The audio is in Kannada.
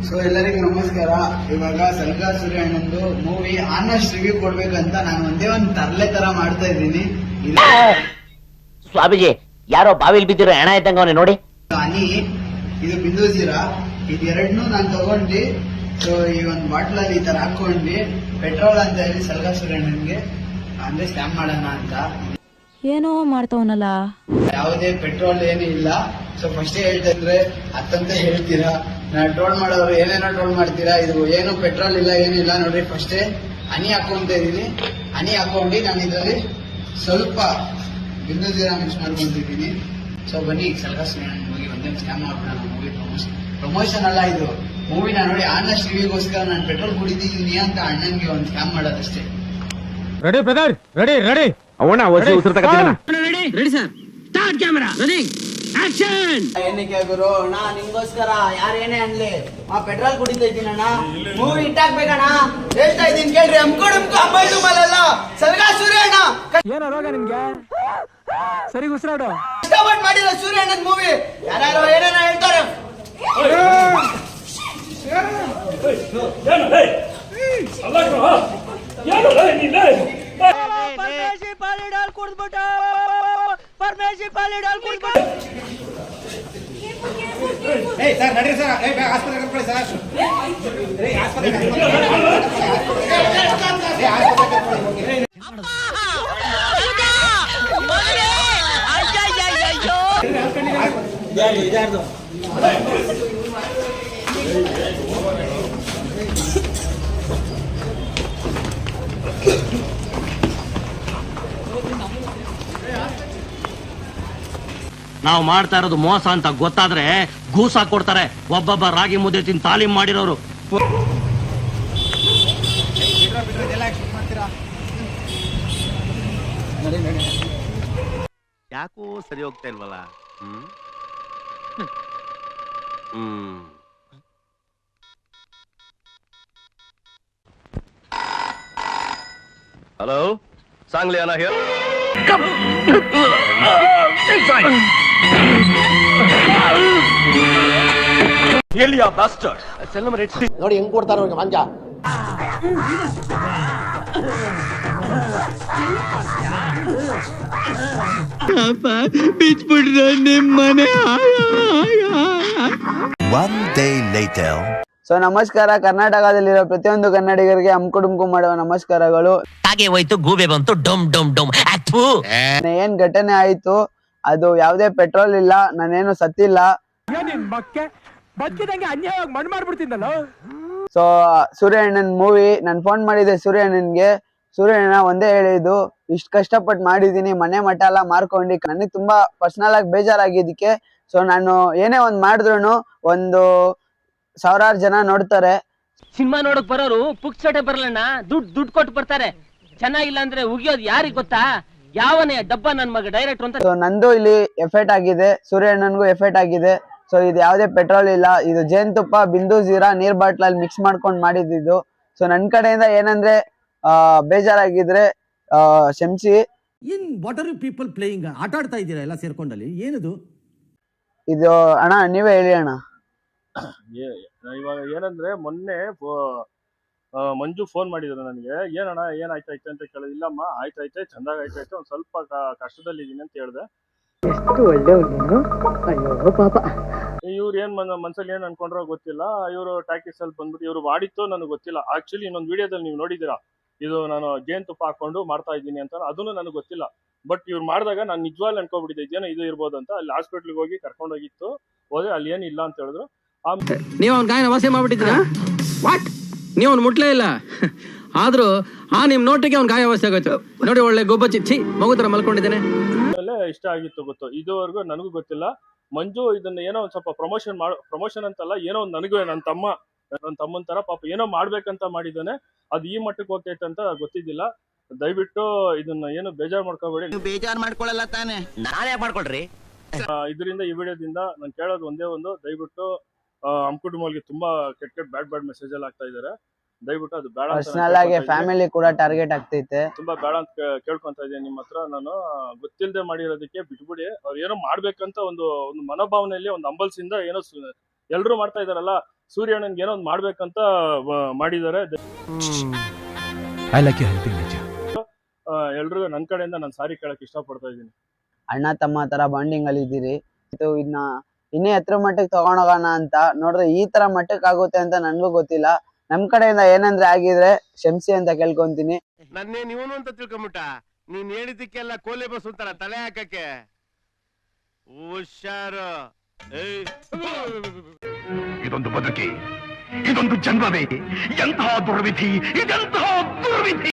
ಸೊ ಎಲ್ಲರಿಗೂ ನಮಸ್ಕಾರ. ಇವಾಗ ಸಲ್ಗಾ ಸೂರ್ಯ ಅಣ್ಣಂದು ಮೂವಿ ಆನೆಸ್ಟ್ ರಿವ್ಯೂ ಕೊಡ್ಬೇಕಂತ ನಾನು ಒಂದೇ ಒಂದು ತರಲೆ ತರ ಮಾಡ್ತಾ ಇದ್ದೀನಿ. ಸ್ವಾಮೀಜಿ ಯಾರೋ ಬಾವಿಲ್ ಬಿದ್ದಿರೋ ಹೆಣ ಇದ್ದಂಗ ಅವನೇ ನೋಡಿ. ಹನಿ, ಇದು ಬಿಂದು ಜೀರಾ, ಇದೆರಡನ್ನೂ ನಾನು ತಗೊಂಡು ಸೊ ಈ ಒಂದು ಬಾಟ್ಲಲ್ಲಿ ಈ ತರ ಹಾಕೊಂಡು ಪೆಟ್ರೋಲ್ ಅಂತ ಹೇಳಿ ಸಲ್ಗಾ ಸೂರ್ಯ ಅಣ್ಣನ್ಗೆ ಅಂದ್ರೆ ಸ್ಕ್ಯಾಮ್ ಮಾಡೋಣ ಅಂತ. ಏನೋ ಮಾಡ್ತಾವನಲ್ಲ, ಯಾವುದೇ ಪೆಟ್ರೋಲ್ ಏನೂ ಇಲ್ಲ. ಸೊ ಫಸ್ಟ್ ಹೇಳ್ತಾ ಇದ್ರೆ ಅತ್ತಂತ ಹೇಳ್ತೀರಾ, ನಾನು ಟ್ರೋಲ್ ಮಾಡೋರು ಏನೇನೋ ಟ್ರೋಲ್ ಮಾಡ್ತೀರಾ. ಇದು ಏನು ಪೆಟ್ರೋಲ್ ಇಲ್ಲ ಏನಿಲ್ಲ ನೋಡ್ರಿ. ಫಸ್ಟೇ ಹನಿ ಹಾಕೊಂತ ಇದೀನಿ. ಹನಿ ಹಾಕೊಂಡು ನಾನು ಇದರಲ್ಲಿ ಸ್ವಲ್ಪ ಬಿಂದು ಜೀರಾ ಮಿಕ್ಸ್ ಮಾಡ್ಕೊಂತಿದ್ದೀನಿ. ಸೊ ಬನ್ನಿ ಸಲ್ಗಾ ಸೂರ್ಯ ಹೋಗಿ ಒಂದೇ ಸ್ಕ್ಯಾಮ್ ಮಾಡ್ಬಿಡೋಣ. ಮೂವಿ ಪ್ರಮೋಷನ್ ಅಲ್ಲ, ಇದು ಮೂವಿನ ನೋಡಿ ಆನೆಸ್ಟ್ ರಿವ್ಯೂಗೋಸ್ಕರ ನಾನು ಪೆಟ್ರೋಲ್ ಕುಡಿದಿದ್ದೀನಿ ಅಂತ ಅಣ್ಣನ್ಗೆ ಒಂದು ಸ್ಕ್ಯಾಮ್ ಮಾಡೋದಷ್ಟೇ. ರೆಡಿ ಬ್ರದರ್, ರೆಡಿ ರೆಡಿ ಅವಣ್ಣ ಉಸಿರು ತಗೋತೀನ. Ready ready sir, start camera rolling action. ಏನಕ್ಕೆ ಗುರು ಅಣ್ಣ, ನಿಮ್ಗೋಸ್ಕರ ಯಾರೇನೇ ಅನ್ಲಿ ಪೆಟ್ರೋಲ್ ಕುಡಿತಾ ಇದ್ದೀನಿ ಅಣ್ಣ. ಮೂವಿ ಹಿಟ್ ಆಗ್ಬೇಕಣ್ಣ, ಹೇಳ್ತಾ ಇದ್ದೀನಿ ಕೇಳ್ರಿ. ಅಂಬೈದು ಮಲಲ್ಲ ಸಲ್ಗಾ ಸೂರ್ಯ ಅಣ್ಣ. ಏನೋ ರೋಗ ನಿಮ್ಗೆ? ಸರಿ ಉಸಿರಾಡು. ಕಷ್ಟಪಟ್ಟು ಮಾಡಿರೋ ಸೂರ್ಯ ಅಣ್ಣನ ಮೂವಿ ಯಾರು ಏನೇನೋ ಹೇಳ್ತಾರೆ. ಪರಮೇಶಿ ಪಾಲಿಡಾಲ್ ಕುಡ್ದ್ಬಿಟ್ಟ, ಪರಮೇಶಿ ಪಾಲಿಡಾಲ್ ಕುಡ್ದ್ಬಿಟ್ಟ. ಸರ್ ನಡೀರಿ ಸರ್, ಆಸ್ಪತ್ರೆಗೆ ಕರ್ಕೊಳ್ಳಿ ಸರ್. ನಾವು ಮಾಡ್ತಾ ಇರೋದು ಮೋಸ ಅಂತ ಗೊತ್ತಾದ್ರೆ ಗೂಸ ಕೊಡ್ತಾರೆ. ಒಬ್ಬೊಬ್ಬ ರಾಗಿ ಮುದ್ದೆ ತಿಂದು ತಾಲೀಮ್ ಮಾಡಿರೋರು. ಯಾಕೋ ಸರಿ ಹೋಗ್ತಾ ಇಲ್ವಲ್ಲ? ಹಲೋ, ಸಾಂಗ್ಲಿ ಅಣ್ಣ ಹಿಯರ್. ನೋಡಿ ಹೆಂಗ್ ಕೊಡ್ತಾರ ಅವ್ರಿಗೆ ಮಂಜ. ಬಿಚ್ಬಿಟ್ರೆ ನಿಮ್ಮನೆ. ಸೊ ನಮಸ್ಕಾರ. ಕರ್ನಾಟಕದಲ್ಲಿರೋ ಪ್ರತಿಯೊಂದು ಕನ್ನಡಿಗರಿಗೆ ಹಮ್ಕುಡುಂಕು ಮಾಡುವ ನಮಸ್ಕಾರಗಳು. ಹಾಗೆ ಹೋಯ್ತು, ಗೂಬೆ ಬಂತು, ಡೊಮ್ ಡೊಮ್ ಡೊಮ್. ಏನ್ ಘಟನೆ ಆಯ್ತು, ಅದು ಯಾವುದೇ ಪೆಟ್ರೋಲ್ ಇಲ್ಲ, ನಾನೇನು ಸತ್ತಿಲ್ಲ. ಬದುಕಿದಂಗೆ ಅನ್ಯಾಯವಾಗಿ ಮಣ್ಣು ಮಾಡ್ಬಿಡ್ತಿದ್ದಲ್ಲ. ಸೊ ಸೂರ್ಯ ಅಣ್ಣನ್ ಮೂವಿ ನಾನು ಫೋನ್ ಮಾಡಿದ್ದೆ ಸೂರ್ಯ ಅಣ್ಣನ್ಗೆ. ಸೂರ್ಯ ಅಣ್ಣ ಒಂದೇ ಹೇಳಿದ್ದು, ಇಷ್ಟು ಕಷ್ಟಪಟ್ಟು ಮಾಡಿದೀನಿ, ಮನೆ ಮಠ ಎಲ್ಲ ಮಾರ್ಕೊಂಡು ನನಗೆ ತುಂಬಾ ಪರ್ಸನಲ್ ಆಗಿ ಬೇಜಾರಾಗಿದ್ದಕ್ಕೆ. ಸೊ ನಾನು ಏನೇ ಒಂದ್ ಮಾಡಿದ್ರು ಒಂದು 1000 ಜನ ನೋಡ್ತಾರೆ. ಸಿನಿಮಾ ನೋಡಕ್ ಬರೋರು ಪುಕ್ಸಟೆ ಬರಲಣ್ಣ, ದುಡ್ಡು ಕೊಟ್ಟು ಬರ್ತಾರೆ. ಚೆನ್ನಾಗಿಲ್ಲ ಅಂದ್ರೆ ಉಗಿಯೋದು ಯಾರಿಗ್ ಗೊತ್ತಾ? ಯಾವನೇ ಡಬ್ಬ ನನ್ ಮಗ ಡೈರೆಕ್ಟರ್ ಅಂತ. ಸೊ ನಂದು ಇಲ್ಲಿ ಎಫೆಕ್ಟ್ ಆಗಿದೆ, ಸೂರ್ಯ ಅಣ್ಣನ್ಗೂ ಎಫೆಕ್ಟ್ ಆಗಿದೆ. ಸೊ ಇದು ಯಾವುದೇ ಪೆಟ್ರೋಲ್ ಇಲ್ಲ, ಇದು ಜೇನುತುಪ್ಪ, ಬಿಂದು ಜೀರಾ, ನೀರ್ ಬಾಟ್ಲಲ್ಲಿ ಮಿಕ್ಸ್ ಮಾಡ್ಕೊಂಡು ಮಾಡಿದ್ದು. ಸೊ ನನ್ ಕಡೆಯಿಂದ ಏನಂದ್ರೆ ಬೇಜಾರಾಗಿದ್ರೆ ಕ್ಷಮಿಸಿ. ಏನ್ what are you people playing? ಆಟ ಆಡ್ತಾ ಇದ್ದೀರಾ ಎಲ್ಲ ಸೇರ್ಕೊಂಡಲ್ಲಿ? ಏನಿದು? ಇದು ಅಣ್ಣ ನೀವೇ ಹೇಳಿ ಅಣ್ಣ. ಇವಾಗ ಏನಂದ್ರೆ ಮೊನ್ನೆ ಮಂಜು ಫೋನ್ ಮಾಡಿದ್ರು ನನಗೆ. ಏನಣ್ಣ ಏನಾಯ್ತಾಯ್ತು ಅಂತ ಕೇಳಿದ್ರೆ, ಇಲ್ಲಮ್ಮ ಆಯ್ತಾಯ್ತೆ, ಚಂದಾಗ್ ಆಯ್ತಾಯ್ತು, ಒಂದ್ ಸ್ವಲ್ಪ ಕಷ್ಟದಲ್ಲಿದ್ದೀನಿ ಅಂತ ಹೇಳ್ದೆ. ಎಷ್ಟು ಒಳ್ಳೆಯವನು, ಅಯ್ಯೋ ಪಾಪ. ಇವ್ರು ಏನ್ ಮನ್ಸಲ್ಲಿ ಏನ್ ಅನ್ಕೊಂಡ್ರೋ ಗೊತ್ತಿಲ್ಲ. ಇವರು ಟ್ಯಾಕ್ಟಿಕ್ಸ್ ಅಲ್ಲಿ ಬಂದ್ಬಿಟ್ಟು ಇವ್ರು ಮಾಡಿತ್ತು ನನಗೆ ಗೊತ್ತಿಲ್ಲ. ಆಕ್ಚುಲಿ ಇನ್ನೊಂದು ವಿಡಿಯೋದಲ್ಲಿ ನೀವು ನೋಡಿದೀರಾ, ಇದು ನಾನು ಜೇನುತುಪ್ಪ ಹಾಕೊಂಡು ಮಾಡ್ತಾ ಇದ್ದೀನಿ ಅಂತ, ಅದನ್ನು ನನಗೆ ಗೊತ್ತಿಲ್ಲ. ಬಟ್ ಇವ್ರು ಮಾಡಿದಾಗ ನಾನು ನಿಜವಾಗ್ಲೂ ಅನ್ಕೋಬಿಟ್ಟಿದ್ದೆ ಇದೇನೋ ಇದು ಇರ್ಬೋದು ಅಂತ. ಅಲ್ಲಿ ಹಾಸ್ಪಿಟ್ಲಿಗೆ ಹೋಗಿ ಕರ್ಕೊಂಡೋಗಿತ್ತು, ಹೋದ್ರೆ ಅಲ್ಲಿ ಏನಿಲ್ಲ ಅಂತ ಹೇಳಿದ್ರು. ನೀವ್ ಅವ್ನ ಗಾಯನ ವಾಸಿ ಮಾಡ್ಬಿಟ್ಟಿದ್ದೀರಾ? ವಾಟ್? ನೀವ್ ಅವ್ನು ಮುಟ್ಲೇ ಇಲ್ಲ, ಆದ್ರೂ ನಿಮ್ ನೋಟಿಗೆ ಅವ್ನ ಗಾಯ ವಾಸಿ ಆಗೋಯ್ತು ನೋಡಿ. ಒಳ್ಳೆ ಗೊಬ್ಬ ಚಿಚ್ಚಿ ಮಗು ತರ ಮಲ್ಕೊಂಡಿದ್ದೇನೆ. ಇಷ್ಟ ಆಗಿತ್ತು ಗೊತ್ತು, ಇದುವರೆಗೂ ನನಗೂ ಗೊತ್ತಿಲ್ಲ. ಮಂಜು ಇದನ್ನ ಏನೋ ಒಂದ್ ಸ್ವಲ್ಪ ಪ್ರಮೋಷನ್ ಅಂತಲ್ಲ, ಏನೋ ಒಂದು ನನಗೂ ನನ್ನ ತಮ್ಮನ ತರ ಪಾಪ ಏನೋ ಮಾಡ್ಬೇಕಂತ ಮಾಡಿದ್ದಾನೆ. ಅದು ಈ ಮಟ್ಟಕ್ಕೆ ಹೋಗ್ತೈತೆ ಅಂತ ಗೊತ್ತಿದ್ದಿಲ್ಲ. ದಯವಿಟ್ಟು ಇದನ್ನ ಏನು ಬೇಜಾರ್ ಮಾಡ್ಕೋಬೇಡಿ. ಬೇಜಾರ್ ಮಾಡ್ಕೊಳ್ಳಲ್ಲ ತಾನೆ, ನಾನೇ ಮಾಡ್ಕೊಳ್ರಿ. ಇದರಿಂದ ಈ ವಿಡಿಯೋದಿಂದ ನಾನು ಕೇಳೋದು ಒಂದೇ ಒಂದು, ದಯವಿಟ್ಟು ಹಮ್ಕುಡುಂಬಲ್ಗೆ ತುಂಬಾ ಕೆಟ್ಟ ಬ್ಯಾಡ್ ಮೆಸೇಜ್ ಎಲ್ಲ ಆಗ್ತಾ ಇದಾರೆ. ದಯವಿಟ್ಟು ಅದು ಬೇಡ. ಪರ್ಸನಲ್ ಆಗಿ ಫ್ಯಾಮಿಲಿ ಕೂಡ ಟಾರ್ಗೆಟ್ ಆಗ್ತೈತೆ. ತುಂಬಾ ಬೇಡ ಅಂತ ಕೇಳ್ಕೊಂತ ಇದ್ದೀನಿ ನಿಮ್ಮ ಹತ್ರ. ನಾನು ಗೊತ್ತಿಲ್ಲದೆ ಮಾಡಿರೋದಕ್ಕೆ ಬಿಟ್ಬಿಡಿ. ಅವ್ರು ಏನೋ ಮಾಡ್ಬೇಕಂತ ಒಂದು ಮನೋಭಾವನೆಯಲ್ಲಿ ಒಂದು ಅಂಬಲ್ಸಿಂದ ಏನೋ ಎಲ್ರು ಮಾಡ್ತಾ ಇದಾರಲ್ಲ, ಸೂರ್ಯಣ್ಣನ್ಗೆ ಏನೋ ಒಂದು ಮಾಡ್ಬೇಕಂತ ಮಾಡಿದ್ದಾರೆ. ಎಲ್ರಿಗೂ ನನ್ನ ಕಡೆಯಿಂದ ನಾನು ಸಾರಿ ಕೇಳಕ್ ಇಷ್ಟಪಡ್ತಾ ಇದ್ದೀನಿ. ಅಣ್ಣ ತಮ್ಮ ತರ ಬಾಂಡಿಂಗ್ ಅಲ್ಲಿ ಇದ್ದೀರಿ. ಇನ್ನೇ ಎತ್ತರ ಮಟ್ಟಕ್ಕೆ ತಗೊಂಡೋಗೋಣ ಅಂತ ನೋಡಿದ್ರೆ ಈ ತರ ಮಟ್ಟಕ್ಕೆ ಆಗುತ್ತೆ ಅಂತ ನನ್ಗೂ ಗೊತ್ತಿಲ್ಲ. ನಮ್ ಕಡೆಯಿಂದ ಏನಂದ್ರೆ ಆಗಿದ್ರೆ ಕ್ಷಮಿಸಿ ಅಂತ ಕೇಳ್ಕೊಂತೀನಿ. ನನ್ನೇ ನೀವನು ಅಂತ ತಿಳ್ಕೊಂಬಿಟ್ಟ. ನೀನ್ ಹೇಳಿದ್ದಕ್ಕೆಲ್ಲ ಕೋಲೆ ಬಸ್ ಅಂತಾರ ತಲೆ ಹಾಕಕ್ಕೆ. ಹುಷಾರು. ಇದೊಂದು ಬದುಕಿ, ಇದೊಂದು ಜನ್ಮವೇ, ಎಂತಹ ದುರ್ವಿಧಿ, ಇದೆಂತಹ ದುರ್ವಿಧಿ.